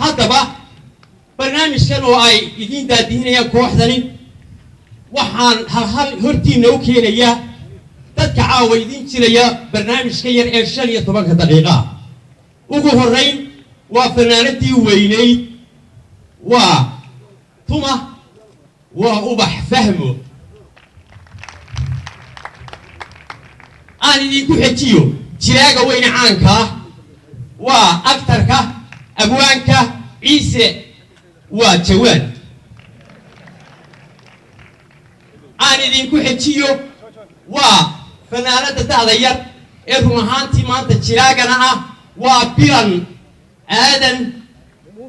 هذا بقى برنامج كانوا أي يدين دادين يا كوحدني وحن هل هرتي نوكين يا تدكع ويدين تريا برنامج كير إرشالية طبعا دقيقة وجوه الرين وفنانتي ويني ثم وأبح فهمه أنا دي كحتيو تلاقى وين عنك وأكثرك أبوانك عيسى وجوان أنا دي كحتيو وفنانة تغير إرهانتي ما تلاقى أنا وبيرن آدم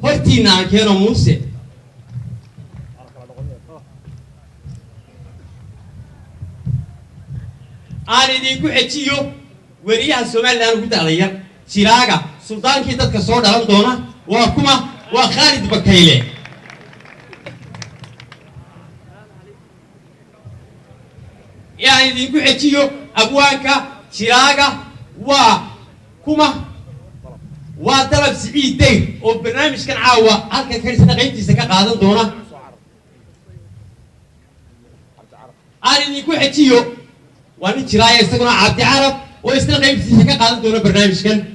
هرتينا كانوا موسى أنا دي كحتيو وريها سومال لأنه كنت عليا شراغا سلطان كي تتكسر دارم دونا وكما وخالد بكيلة يعني دي كحتيو أبوانك شراغا وكما وطلب سعيد دين وبرنامج كان عاوة هالك كان سنقيمتي سكا قادم دونا أنا دي كحتيو وأنا شرايا يستقنا عبد عرب ويستقيم في سكة قادم دون برنامج كان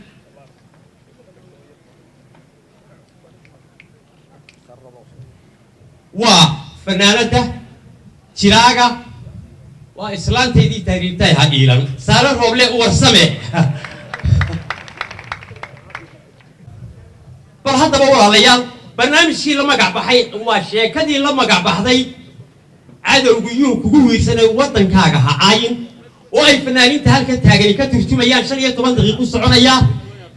وفنانته شراغا وإسلام تيدي تهريبتاي هايلا سارة روبلي ورسمي فالهذا بقول عليال برنامج شي لما قاعد بحي وشيء كذي لما قاعد بحضي عدو جيوه كجوي سنة وطن كاجا عاين وأي فنانين تهلك تاجري كترتم أيام شرية طبعا دقيقة صعونية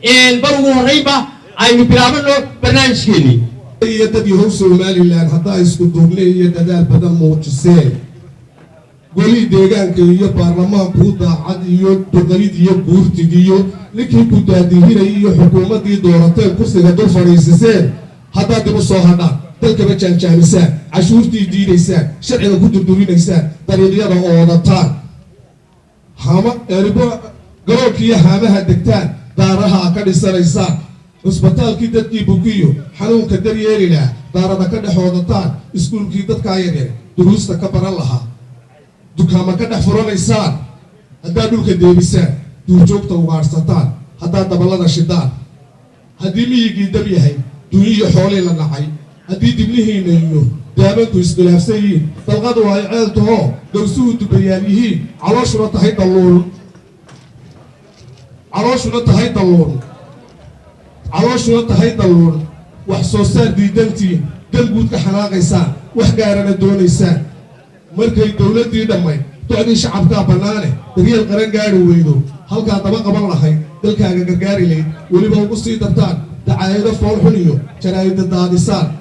البرو هريبة أي مبلغنا برنامج كني. يتدي هو سومالي لأن حتى يسكتوا لي يتدال بدل موجسين. قولي ديجان كي يبارلمان بودا عاد يو تقريد يو بورتي ديو لكن بودا ديهنا يو حكومة دي دورتين كرسي هدول فريسين حتى تبصوا هذا تلك بتشان شانسان عشورتي دي ليسان شرعنا كنت دوري ليسان طريقيا أوضتان هما ربوا قالوا كي هامها دكتان دارها كان يسريسان اسبتال كي دتي بوكيو حنون كدرييري لا دارنا كده حوضتان اسكول كي دت كاير دروس تكبر الله دكاما كده فرونيسان هدا دولك ديبسان دوجوك توغارستان هدا دبلنا شدان هدي ميجي دبيهي دنيا حولي لنحي هدي دبليه نيو دابنتو اسكلافسيين تلقادو هاي عيلتو دوسو تبيانيهين عروشنا تهي دلون عروشنا تهي دلون عروشنا تهي دلون وحسوسان ديدنتين قلبوتك حناقيسان وحقارنا دونيسان مركي الدولة دي دمي تعدي شعبك بنانه ريال قرن قاري ويدو هلكا طبقة بالله دلكا قرقاري لي ولي بوقصي دبتان دعايدة فول حنيو جرايد الدادسان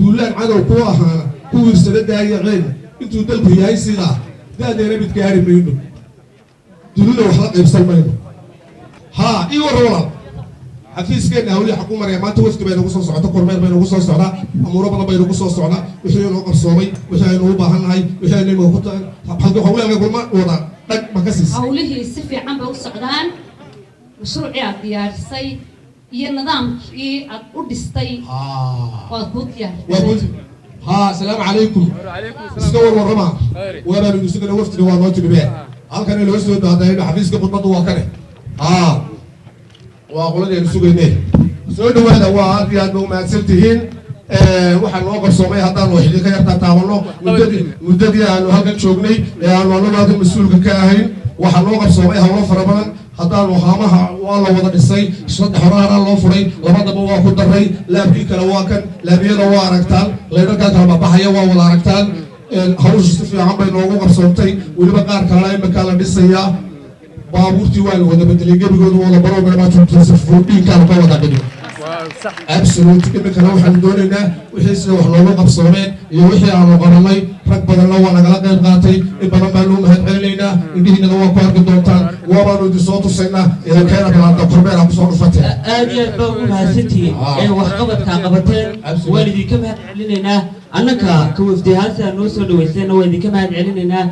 دولان عدو كواهانا كوير سنة داية غير انتو دلكو ياي سيغا دا دينا بتكاري مينو دولونا وحلق يبسل مينو ها ايو رولا حفيز كينا هولي حكومة ريمانتو وفت بينو قصة سعودة قرمين بينو قصة سعودة أمورا بلا بينو قصة سعودة وحيونو قرصومي وحيونو باهن هاي وحيونو موقوطة حلقو حولي أغير قلما وضع لك مكاسس حوله سفي عن بو السعودان مشروعي ديارسي iyo nidaamkii aad u dhistay waa guudya السلام عليكم اسكور ورما وانا نسكن وفد waa noo jilbeen halkan loo soo daaday xafiiska qudbadu waa kale waa qoladeen sugeynay soo dhawaada waa aad iyo aad u maadsantihiin waxaan loo qarsoomay haddaan wax idin ka yartaa taabano muddadii aanu halkan joognay ee aanu annaga mas'uulka ka ahayn waxaan loo qarsoomay hawlo fara badan haddaan wahaamaha waa la wada dhisay saddex horaana loo furay labadaba waa ku daray laabkii kale waa kan laabiyada waa aragtaan leedharkaa kala babaxaya waa wada aragtaan hawsha si fiican bay noogu qarsoontay weliba qaar kalena iminkaa la dhisayaa baabuurtii waa la wada bedelay gebigooda wada baroogaamaatuudiinkaana ka wada dhigay absolute imikana waxaan doonaynaa wixii sida wax loogu qabsoomeen iyo wixii aanu qabanay rag badanna waa nagala qayb qaatay in badan baan loo mahad celinaynaa indhihiinada waa ku arki doontaan waabaanu idin soo tusaynaa idankeena bilaanta kormeer aan kusoo dhufatee aad iyo aad baa ugu mahadsantihiin waxqabadkaa qabateen waan idinka mahad celinaynaa annaka ka wafdiyahaasi aad noo soo dhaweyseenna waan idinka mahad celinaynaa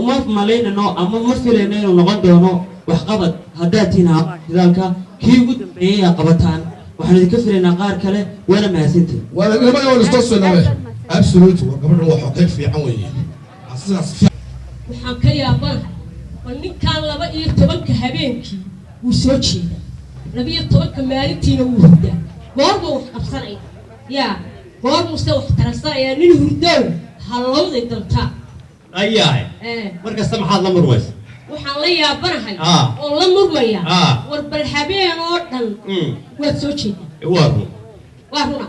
uma malaynano ama ma filayno inuu noqon doono waxqabad haddaad tihiin hidaalka kii ugu dambeeyay qabataan waxaan idinka filaynaa qaar kale waana mahadsantihin ولا لما يقول استوصل نبه absolute وقبل هو حقيقي في عويه waxaan ka yaabanahay bal ninkaan 12 habeenkii wuu soo jeedaa 12 maalintiina wuu hurdaa goorma wax qabsanaya yaa goormuuse wax taransanaya nin hurdow halowday daltaa ayahay markasta maxaad la murmaysa waxaan la yaabanahay oo la murmaya war bal habeen oo dhan waad soo jeedaa waa runa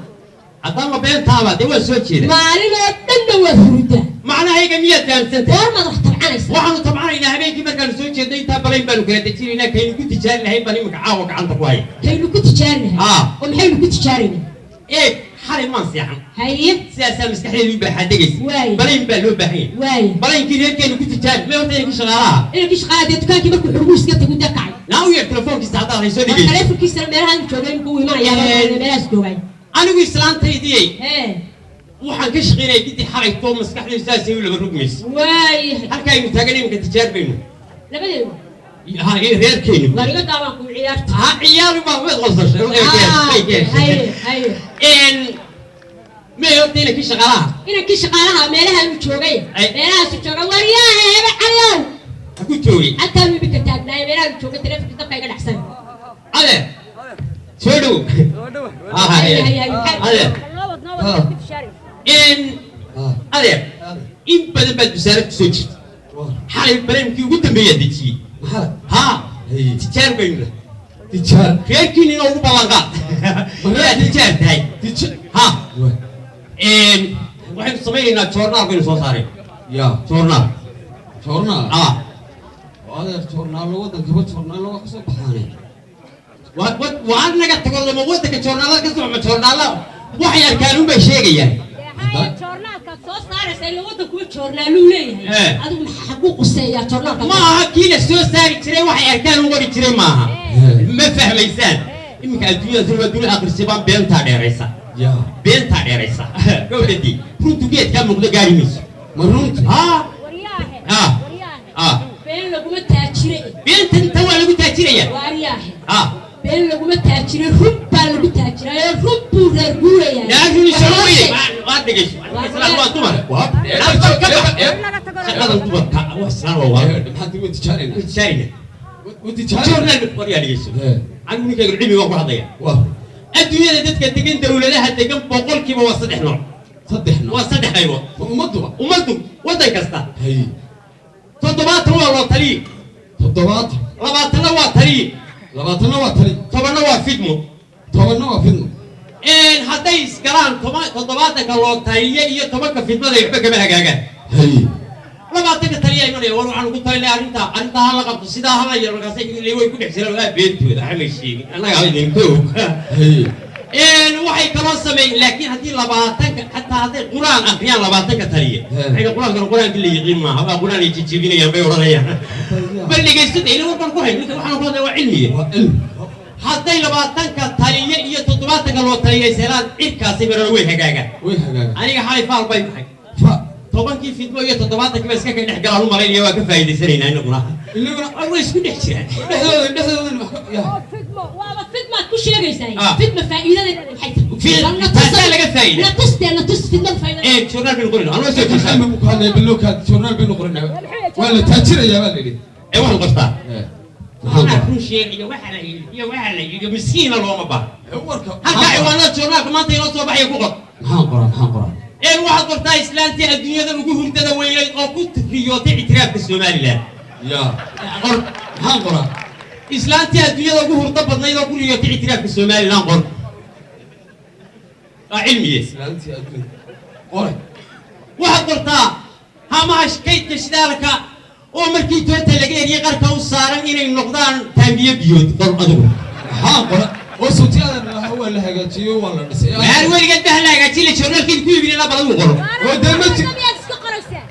haddaan ma beentaaba dee waa soo jeeda maalin oo dhanna waad hurdaa macnahayga miyaad fahamsantay goormaad wax tabcanaysa waxaanu tabcanaynaa habeenkii markaanu soo jeedno intaa balayn baanu kala dejinaynaa kaynu ku tijaari lahayn baan iminka caawa gacanta ku haya kaynu ku tijaarinahay oo maxaynu ku tijaarinaynaa eeg xalay maan seexan haye sidaasaa maskaxdeedu u baaxaa degaysa balayn baa loo baahan yahay balaynkii reerkeenu ku tijaari mee horta inanki shaqaalaha dee dukaankii markuu xurmuu iska tagu dee kacay naa u yeer telefoonkiisa haddaad haysoo dhigaysa telefonkiisana meelahaan joogay inkuu imanaya meelahaas joogay anigu islaantaydii waxaan ka shaqeynaya gidi xalay too maskaxdaydu saasay u laba rugmaysa waayahay halka aynu taagan iminka tijaar baynu labadeedu reerkeenu wariga daawaan ku ciyaarta ciyaari baa mid qosashay mee horta inankii shaqaalaha meelahaan uu joogay meelahaasu jooga wariyaaha hebe calow ku joogay halkaa mibika taagnaay meelahaan uu joogay telefonka dabka iga dhacsan ade soo dhow adeer in badan baad wasaarad ku soo jirta xalay barnaamijkii ugu dambeeyaa dejiyey ha tijaar baynu tijaar reerkiin inoo ugu ballanqaad yaa tijaar tahay ha waxaynu samaynaynaa joornaal baynu soo saareen يا joornaal adeer joornaal wadankaba joornaal waa kasoo baxaanay waa naga tago lama wadanka joornaalada ka socma joornaala waxay arkaan unbay sheegayaan joornaalka soo saaraysa ila wadankuwa joornaaluu leeyahay adigu maxaa xaguu quseeyaa joornaalka ma aha kii la soo saari jiray waxay arkaan u wari jiray maaha ma fahmaysaan iminka adduunyada waa duni akhrisibaan beentaa dheeraysa beentaa dheeraysa gawdadii runtu geedkaa muuqda gaari mayso ma runti been laguma taajire beenta inta waa lagu taajiraya waariyaahe been laguma taajire run baa lagu taajiraya run buu reer guuraya waa dhegeyso waa dumar shaqadan dumarka wax islaan waa maxaad ugu tijaarina joornaal waryaa dhegeyso anigu ninkayga cilmi waan ku hadlaya adduunyada dadka degan dawladaha degan boqolkiiba waa 3 nooc waa 3 qaybood ummaddu wadan kasta 7 waa loo taliye 20 waa taliye 10 waa fidmo hadday isgalaan 7 loo taliye iyo 10 fidmada waxba kama hagaagaan 20 taliye imanaya war waxaan ugu talinay arrinta hala qabto sidaa hala yar markaasay way ku dhex jiraan waa beentooda xamay sheegin annaga idin koog waxay kaloo sameeyeen laakiin haddii 20 xataa hadday quraan akhriyaan 20 taliye ayna quraanka la yiqiin maaha waa quraan ay jijibinayaan bay oranayaan bal dhegeysta ilaa warkan ku hayno waxaan ku hadlay waa cilmiye hadday 20 taliye iyo 70 loo taliyay seelaan cirkaasi marana way hagaagaan aniga xalay faal bay tahay 10 fidmo iyo 70 kiba iska ka dhex galaan u malaynaya waa ka faa'iideysanaynaa inaguna way isku dhex jiraan fidmo waaba fidmaad ku sheegaysaa fidma faa'iidadeeda maxay tahay laga faa'iido natus fidma faa'iido joornaal bin qorina anoo soo jeesaa ma ku hadlay bilowka joornaal bin qorina waa la taajiraya baa leeyahay waxaan qortaa waxaan ku sheegay waxa la yiri miskiina looma baa halka ciwaanada joornaalka maanta inoo soo baxay ku qor maxaan qoraa waxaad qortaa islaantii adduunyada ugu hurdada weynay oo ku riyootay ictiraafka Soomaaliland maxaan qoraa islaantii adduunyada ugu hurda badnayd oo ku riyootay ictiraafka Soomaaliland qor cilmiye islaantii adduunyada waxaad qortaa hamash kaydka shidaalka oo markii toonta laga eriyay qarka u saaran inay noqdaan taambiye biyood qor adigu maxaan qoraa oo sawtiyada waa la hagaajiyo waa la dhisay aan weligeed baa la hagaajiyay joornaalkii ku yimid la baladu qoro oo damage iska qoraysaa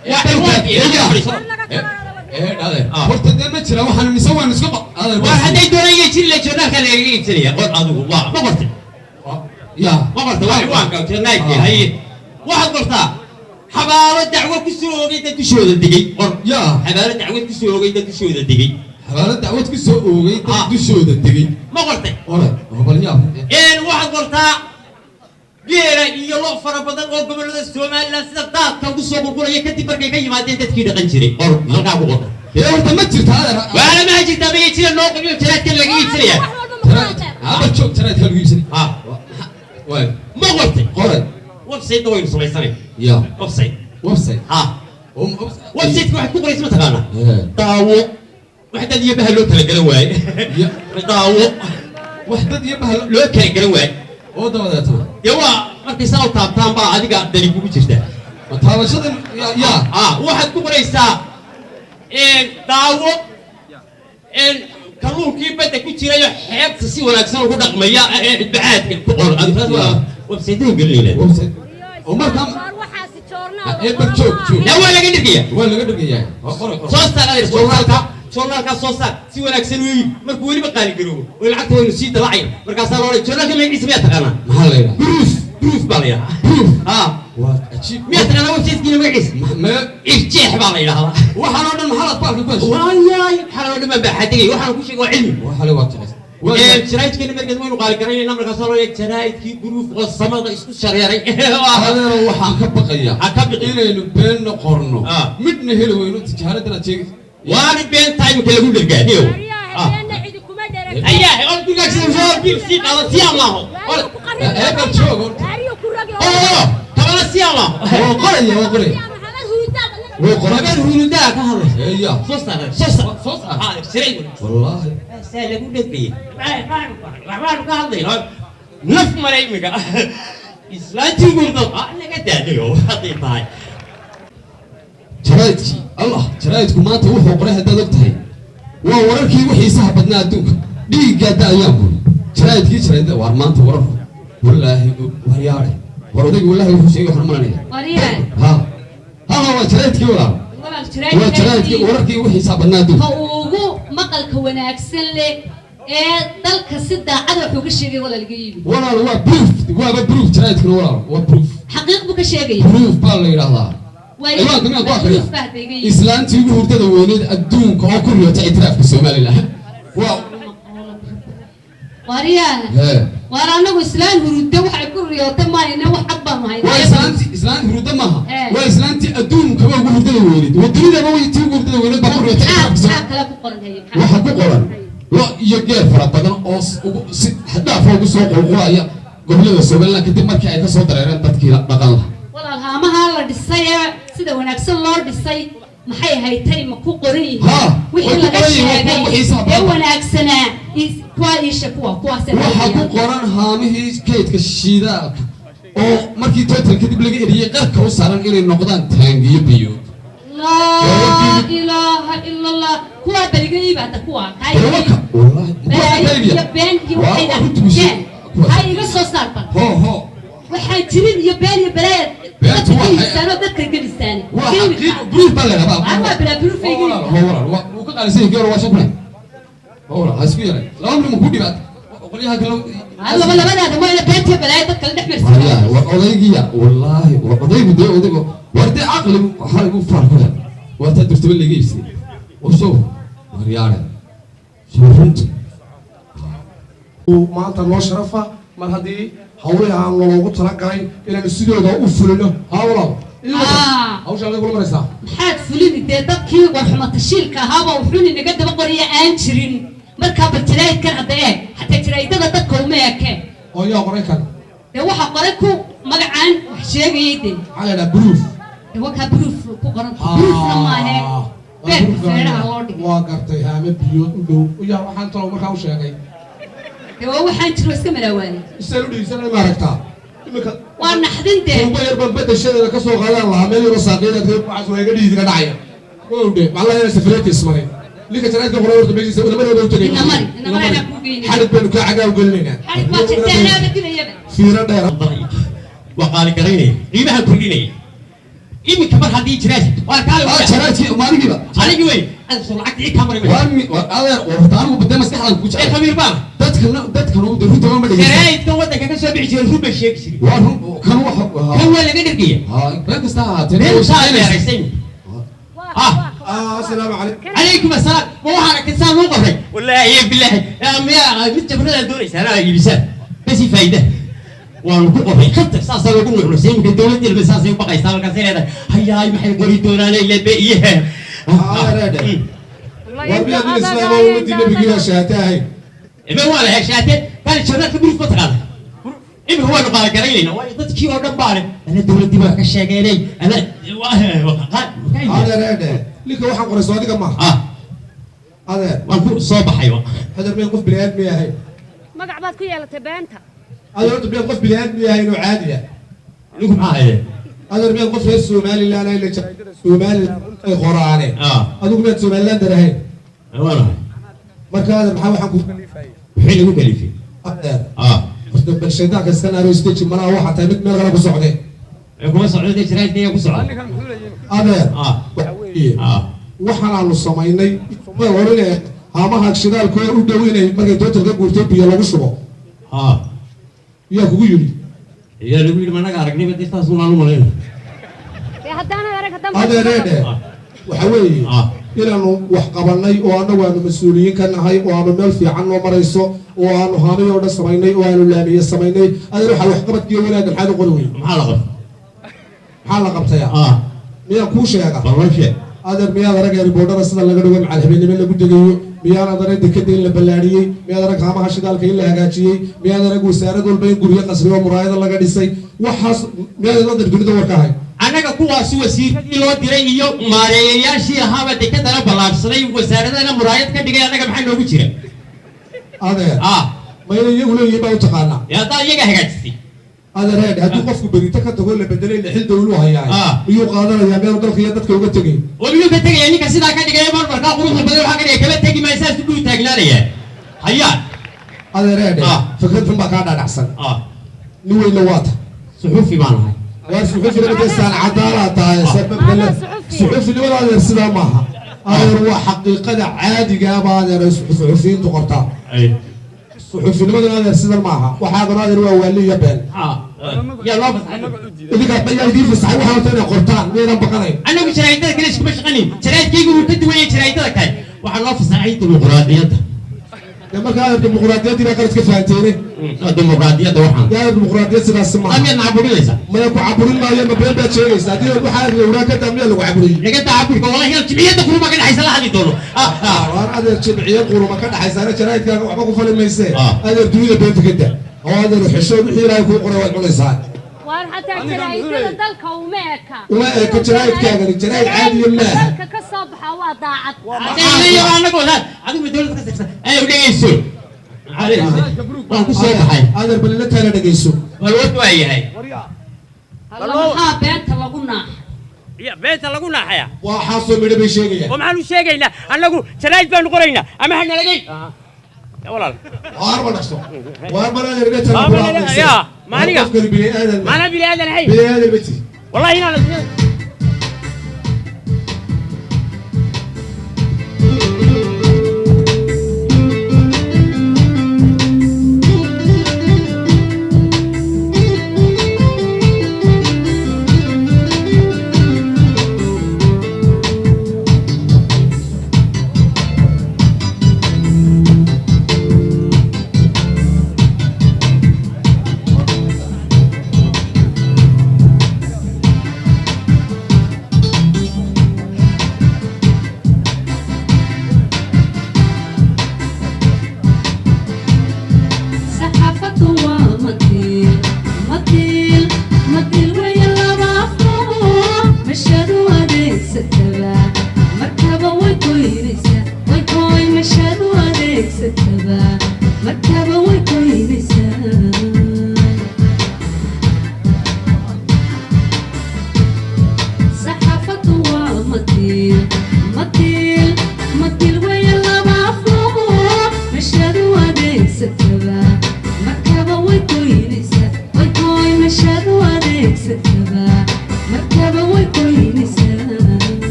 horta dama jira waxaan mise waan isku war hadday doonayeen jiri la joornaalka la hagaajinaya qor adigu waa ma qortay ma qortay waa ciwaanka joornaalka hay waxaad qortaa xabaalo dacwo ku soo oogay dad dushooda digay qor xabaalo dacwo ku soo oogay dad dushooda digay حوالي دعوة كسو أوغي تدشو دتري ما قلت أولا هبليا إن واحد قلتها geela iyo lo fara badan oo gobolada Soomaaliland sida daadka ugu soo gurguraya kadib markay ka yimaadeen dadkii dhaqan jiray or halka ku qoran يا ورد ما جرت هذا wala ma jirta ma jira loo qabiyo jaraadka laga iibsanaya هذا شوك ترى كانوا يجيبسني ha وين ma qortay قرد website way samaysanay يا website وفسي ha website waxa ku qoraysa ma taqaana إيه. daawo waxda iyo baha loo kala galan waay يا daawo وحدة يبها loo kala galan waay oo dabadata yawa markay saa taabtaan baa adiga dali kugu jirta taabashada ya waxaad ku qoraysaa daawo kalluunkii badda ku jirayo xeebta si wanaagsan ugu dhaqmaya bacaadka ku qoran website-da gelinayna website oo markaa joog la waa laga dhigaya waa laga dhigayaa soo saar journalka soo saar si wanaagsan weey markuu waliba qaali garoobo oo lacagta waynu sii dalacay markaas la oran journalka magaciisa ma taqaana maxaa la yiraahdaa proof baa la yiraahdaa proof waa ajiib ma taqaana website-kiina magaciisa ma irjeex baa la yiraahdaa waxaan oo dhan maxaa la baalka ku heshay waayaay xaloo dhama baa xadigay waxaan ku sheegay waa cilmi waxa la waajibay jaraa'idkeena markaas waynu qaali garanayna markaas loo yeeg jaraa'idkii proof oo samada isku shareeray adeero waxaan ka baqayaa inaynu been qorno midna heli weyno tijaaradana jeeg waana been time ka lagu dhirgaadiyo ayaa oo dugaag sida soo bil si qala si Allah eeba joog oo tabala si Allah oo qoraya lagan hurudaa ka hadlay eeya soo saar siray wallahi saa lagu dhigay waxaan ka hadlay naf maray miga islaantii gurdo anaga daadiyo hadii tahay jaraa'idki Allah jaraa'idku maanta wuxuu qoray haddaad og tahay waa wararkii wixii sax badnaa adduunka dhiigga daayaan buu jaraa'idkii jaraa'idda waa maanta warar wallaahi war yaare war odaygu wallaahi wuxuu sheegay waxaan malanaya wariyaan ha waa jaraa'idkii walaal waa jaraa'idkii wararkii wixii sax badnaa adduunka ha ugu maqalka wanaagsan leh ee dalka si daacad wax uga sheegay walaalga iibi walaal waa proof waaba proof jaraa'idkuna walaal waa proof xaqiiq buu ka sheegay proof baa la yiraahdaa أيوة كمان قاعد إسلام تيجي هو تدا وينيد الدون كأكل يتعترف في الصومالي لا واو وريان ورانا وإسلام هرود وح يكون رياضة ما ينا وحبا ما هي وإسلام هرود ما وإسلام تي الدون كمان هو تدا وينيد والدنيا ده ما يتيجي هو تدا وينيد بكل يتعترف في الصومالي وحكوا قرن لا يجير فرط بدن أوس حتى فوق السوق وقرايا قبل الصومالي كده ما كان يتصل دريران تذكير بقالها والهامها لا دساي sida wanaagsan loo dhisay maxay haytay ma ku qoray wixii laga sheegay ee wanaagsanaa kuwaas waxa ku qoran haamihii kaydka shiidaalka oo markii total kadib laga eriyay qarka u saaran inay noqdaan taangiyo biyo la ilaaha illa allah kuwa bariga baada kuwa wallahi ya beenki waxay hay iga soo saartan ho waxay jirin iyo been iyo balaad dadka insaano dadka gelistaan بروف بلا بقى اما بلا بروف يجي هو وكان على سيف جرو واشكنا هو هاسكو يلا لا عمري ما كودي بعد قوليها كلام هلا ولا بلا ما انا بيتي بلا dadka la dhexmar يا وقضيقيا والله وقضيق دي ودي ورتي عقل حرق فرق ورتي درتب اللي جيبسي وشوف ورياله شوفنت maanta loo sharafa mar haddii hawlaha aan loogu talagalay inaan sidooda u fulino hawlaw hawsha lagu maraysaa maxaad fulini dee dadkii warxuma tashiilka ahaaba wuxuun inaga daba qoriya aan jirin markaa bartiraydkan hadda eeg xataa tiraydada dadka uma ekeen oo yaa qoray kan dee waxa qoray ku magacaan wax sheegayay dee maxaa la proof dee wakaa proof ku qoran proofna maahe beerka feeraha loo dhigay waa gartay haame biyood u dhow yaa waxaan talo markaa u sheegay waxaan jiro iska malaawaanay isaan u dhigsan ma aragtaa imika waa naxdin dee ugu yar baan badashadeeda ka soo qaadan lahaa meel yaro saaqiina reer waxaas waa iga dhiidiga dhacaya gowdhe macalla inay safireeti ismaray linka jaraadka qoray horta meeshiisa lama reebo u tagay inamari ana ku geeyay xarid baynu ka cagaa u gelinaynaa xarid waa jirtaanaada dilayaba fiiro dheer waa qaali garaynaya qiimaha kordhinaya iminka mar haddii jiraasi waa kaali jaraadki maaligiiba anigi wey aan soo lacag ii kaamaray adeer wartaanu badda maskaxdan ku jecel khabiir baan dadkan uu runta ma dhigay jaraa'idka waddanka ka soo bixi jiray run bay sheegi jiray waa run kan waxa kan waa laga dhigaya been kasta ha been saa leeraysay السلام عليكم. عليكم السلام ما وحنا كنسان مو قبل والله بالله يا ميا مت بنا دوري سنه يبسان بس فايده وان ku qofay khadka saas lagu nuuxnuusin ka dawladda ilbasaas ay baqaysaa halka sareeda hayaay maxay qori doonaan ilaa beeyaha reede warbiya islaam oo madina bigiya shaatahay ibe wala heshaate kal shirka buruf bataqaad ibe huwa qala gareeyna waa dadkii oo dhan baare ana dawladdi baa ka sheegeynay ana reede lika waxaan qoray soo adiga ma adeer waan ku soo baxay hadar meel qof bilaad ma yahay magac baad ku yeelatay beenta adeer meel qof bilaad ma yahay inuu caadi ah nigu maxaa adeer meel qof reer Soomaaliland ay la jiraaydo Soomaaliland ay qoraane adigu meel Soomaaliland darahay wala marka adeer maxaa waxaan ku kalifay wixii lagu kalifay adeer qofka bulshada iska naaro stage mana waxa tahay mid meel kale ku socday kuma socday jiraayday ku socday adeer waxaan aanu samaynay ma horinay haamaha shidaalka u dhaweynay markay doonta ka guurtay biyo lagu shubo yaa kugu yiri yaa lagu yiri managa aragnay dadkaas uma maleen haddana arag adeereede waxa weeye inaanu wax qabanay oo anagu aanu mas'uuliyiin ka nahay oo aanu meel fiican noo marayso oo aanu haamiyo oo dhan samaynay oo aanu laamiye samaynay adeer waxa wax qabadkiyo wanaagga maxaad u qori weyn maxaa la qabtay miyaa kuu sheega adeer miyaad arag riboodhada sida laga dhigo macal habeenimo lagu degayo miyaad arag dekada in la ballaadhiyey miyaad arag haamaha shidaalka in la hagaajiyey miyaad arag wasaarad walba in guryo qasri oo muraayada laga dhisay waxaas miyaad adeer dunida warka ahay anaga kuwaasi wasiiradii loo diray iyo maareeyayaashii ahaaba dekadana ballaarsaday wasaaradana muraayad ka dhigay anaga maxaa noogu jira adeer mayna iyagu leeyihiin baa u taqaanaa haddaa iyaga hagaajisay adeer hadduu qofku berito ka tago la bedelay xil dawlu hayaa miyuu qaadanayaa meel dalka iyo dadka uga tegay oo miyuu ka tegaya ninka sidaa ka dhigay markaa quruxda badan waxa ka dhigay kaba tegi maayo saas u taagnaanaya hayaa adeer fikrad xun baa kaa dhaadhacsan nin weyna waata suxuufi baan ahay waa suxuufi lama jeestaan cadaala tahay sabab kale suxuufi nimada adeer sidaa maaha adeer waa xaqiiqada caadiga ah baa adeer suxuufiyiintu qortaa suxuufinimada adeer sidan maaha waxaadana adeer waa waali iyo been يا الله بس إذا كان بيجي يدير في الصحة وحنا تاني قرطان مين بقناي أنا مش شرايطك ليش كم شغني شرايط كيجي وكنت وين شرايطك هاي وحنا في صحيح ديمقراطية لما كان الديمقراطية دي كانت كيف فهمتني الديمقراطية ده وحنا يا الديمقراطية سنا سمع أمي أنا عبوري ليس ما يكون عبوري ما يما بين بيت شيء سادين البحر وراك تامي لو عبوري لقيت عبوري والله هي الجمعية تقول ما كان حيصلح هذه دونه وانا هذا الجمعية يقولوا ما كان حيصلح شرايط كان وحبكوا فل ما يصير هذا الدنيا بيت كده هذا الحشود حيلا يكون قروات مليسان وحتى جرايدة دلك وما كجرايد كاغري جرايد عادي ما دلك كصبح وضاعت أنا أقول هذا هذا بدولة كسر أنا بدي يسوي عليه ما كسر هاي هذا البلد هذا دقيسو والوقت وهي هاي الله ما بنت لقنا يا بيت لقنا حيا وحاصل من بيشيغيا وما حلو شيغينا أنا أقول جرايد بين قرينا أما إحنا لقي يا والله واربع نفسه واربع نفسه يا ما أنا ما أنا بلي هذا الحين بلي هذا بيتي والله هنا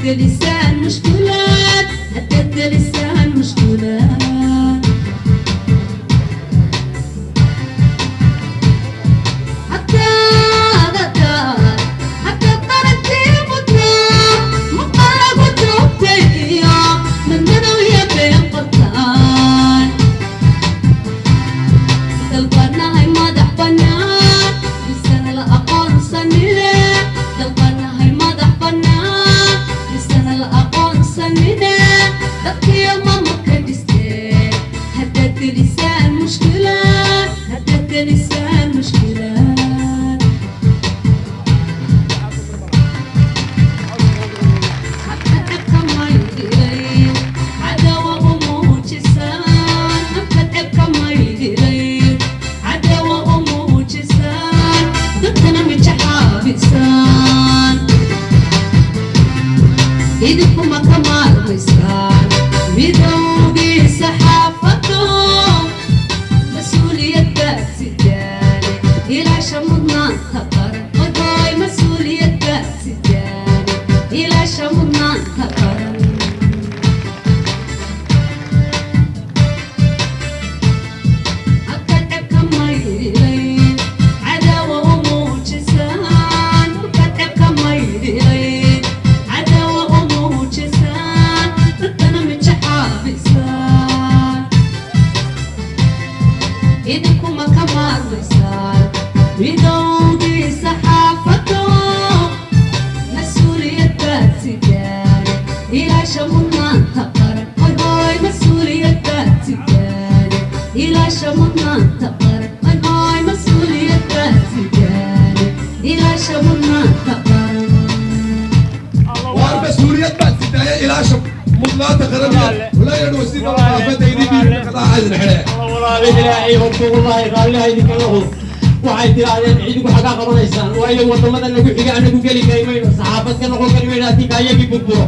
لسان مشكلات هدد لسان مشكلات حتى طردتي مطلع مقارب وتربتي من انا ويا بين قرطان دلبرنا هاي مدح بنات لسان الأقون سنيلة دلبرنا هاي مدح بنات لسان الأقون سنيلة بكي يا ماما كدستي هدد لسان مشكلات هدد لسان مشكلات حتى كما يديرين عداوة وموجسان حتى كما يديرين عداوة وموجسان ضدنا متحابسان إيدكم كمال وسان بدوبي صحافتهم مسؤولية سجاني إلى شمضنا تقر وضاي مسؤولية سجاني إلى شمضنا تقر أكتب كما يلين عداوة وموجسان أكتب كما يلين عداوة وموجسان ضدنا متحابسان إيدكم كمال وسان بدوبي صحافتهم مسؤولية سجاني إلى شمنا تقر هاي مسؤولية سجاني إلى شمنا تقر هاي مسؤولية سجاني إلى شمنا تقر والمسؤولية بس إلى شم مطلات قربية ولا يدوسين ولا فتى يدي بيقطع عايز الحياة والله إلهي والله قال لي هيدي كله waxay tiraadeen ciidigu xaga qabanaysaan waayo wadamada lagu xiga anagu gali karimayno saxaafad ka noqon karimayno haddii kaayagii burburo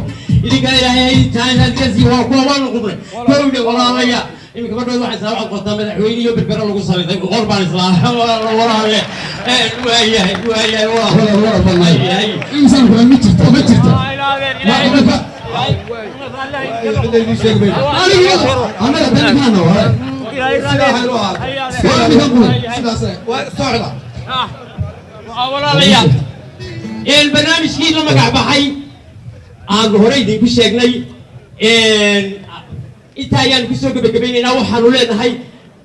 idinka ilaahay taanadkasi waa kuwa waan noqday kowdhe walaalaya iminka madhood waxay saa waxaad qortaa madaxweyne iyo berbera lagu samaysay boqor baan islaaha walaale waayahay waayahay إنسان ما متجت ما متجت أنا أتكلم walaalayaal barnaamijkii la magac baxay aan hore idinku sheegnay inta ayaan kusoo gabagabaynaynaa waxaanu leenahay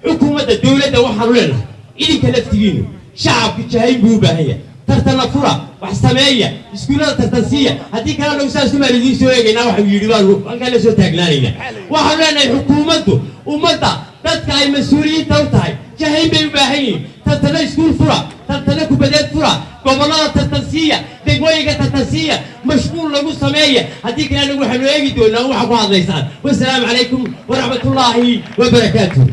xukuumadda dowladda waxaanu leenahay idinka laftigiinu shacabka jahayn buu u baahan yahay tartana fura wax sameeya iskuullada tartansiiya haddii kale anagu saas umaan idiin soo eegaynaa waxau yidhi baanu halkaan la soo taagnaanaynaa waxaanu leenahay xukuumaddu ummadda dadka ay mas-uuliyiinta u tahay jahayn bay u baahan yihiin tartana iskuul fura tartana kubadeed fura gobollada tartansiiya degmooyinka tartansiiya mashquul lagu sameeya haddii kale anagu waxaanu eegi doonaa waxa ku hadlaysaan wasalaamu calaykum waraxmatullaahi wabarakaatuh